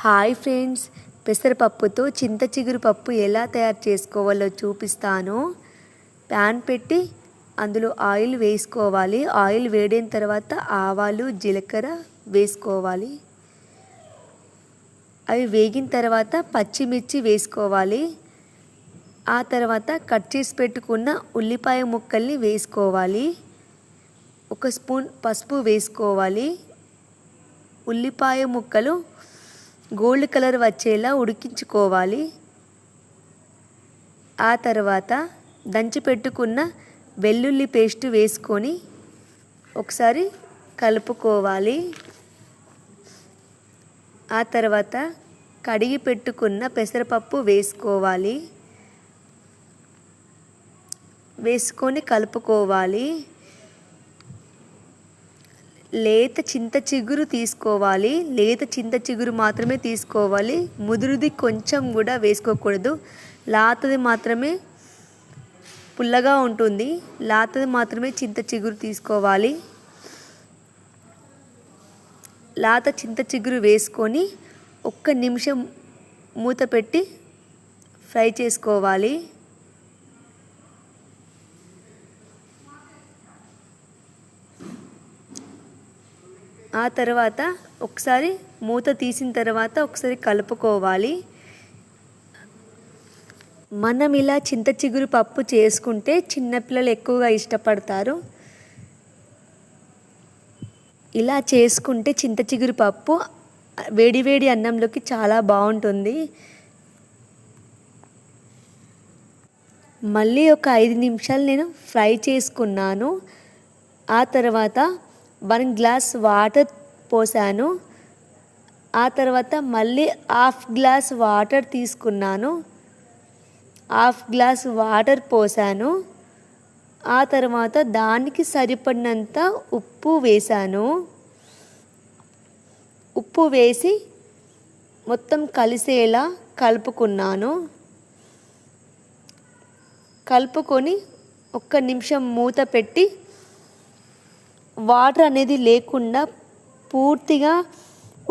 Hi friends, పెసరపప్పుతో చింత చిగురు పప్పు ఎలా తయారు చేసుకోవాలో చూపిస్తాను. ప్యాన్ పెట్టి అందులో ఆయిల్ వేసుకోవాలి. ఆయిల్ వేడిన తర్వాత ఆవాలు జీలకర్ర వేసుకోవాలి. అవి వేగిన తర్వాత పచ్చిమిర్చి వేసుకోవాలి. ఆ తర్వాత కట్ చేసి పెట్టుకున్న ఉల్లిపాయ ముక్కల్ని వేసుకోవాలి. 1 స్పూన్ పసుపు వేసుకోవాలి. ఉల్లిపాయ ముక్కలు గోల్డ్ కలర్ వచ్చేలా ఉడికించుకోవాలి. ఆ తర్వాత దంచి పెట్టుకున్న వెల్లుల్లి పేస్ట్ వేసుకొని ఒకసారి కలుపుకోవాలి. ఆ తర్వాత కడిగి పెట్టుకున్న పెసరపప్పు వేసుకోవాలి. వేసుకొని కలుపుకోవాలి. లేత చింత చిగురు తీసుకోవాలి. లేత చింత చిగురు మాత్రమే తీసుకోవాలి. ముదురుది కొంచెం కూడా వేసుకోకూడదు. లేతది మాత్రమే పుల్లగా ఉంటుంది. లేతది మాత్రమే చింత చిగురు తీసుకోవాలి. లేత చింత చిగురు వేసుకొని 1 నిమిషం మూత పెట్టి ఫ్రై చేసుకోవాలి. ఆ తర్వాత ఒకసారి మూత తీసిన తర్వాత ఒకసారి కలుపుకోవాలి. మనం ఇలా చింత చిగురు పప్పు చేసుకుంటే చిన్నపిల్లలు ఎక్కువగా ఇష్టపడతారు. ఇలా చేసుకుంటే చింత చిగురు పప్పు వేడివేడి అన్నంలోకి చాలా బాగుంటుంది. మళ్ళీ ఒక 5 నిమిషాలు నేను ఫ్రై చేసుకున్నాను. ఆ తర్వాత 1 గ్లాస్ వాటర్ పోసాను. ఆ తర్వాత మళ్ళీ ½ గ్లాస్ వాటర్ తీసుకున్నాను. ½ గ్లాస్ వాటర్ పోసాను. ఆ తర్వాత దానికి సరిపడినంత ఉప్పు వేసాను. ఉప్పు వేసి మొత్తం కలిసేలా కలుపుకున్నాను. కలుపుకొని 1 నిమిషం మూత పెట్టి వాటర్ అనేది లేకుండా పూర్తిగా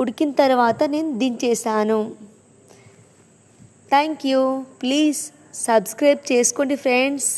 ఉడికిన తర్వాత నేను దించేసాను. Thank you. ప్లీజ్ సబ్స్క్రైబ్ చేసుకోండి ఫ్రెండ్స్.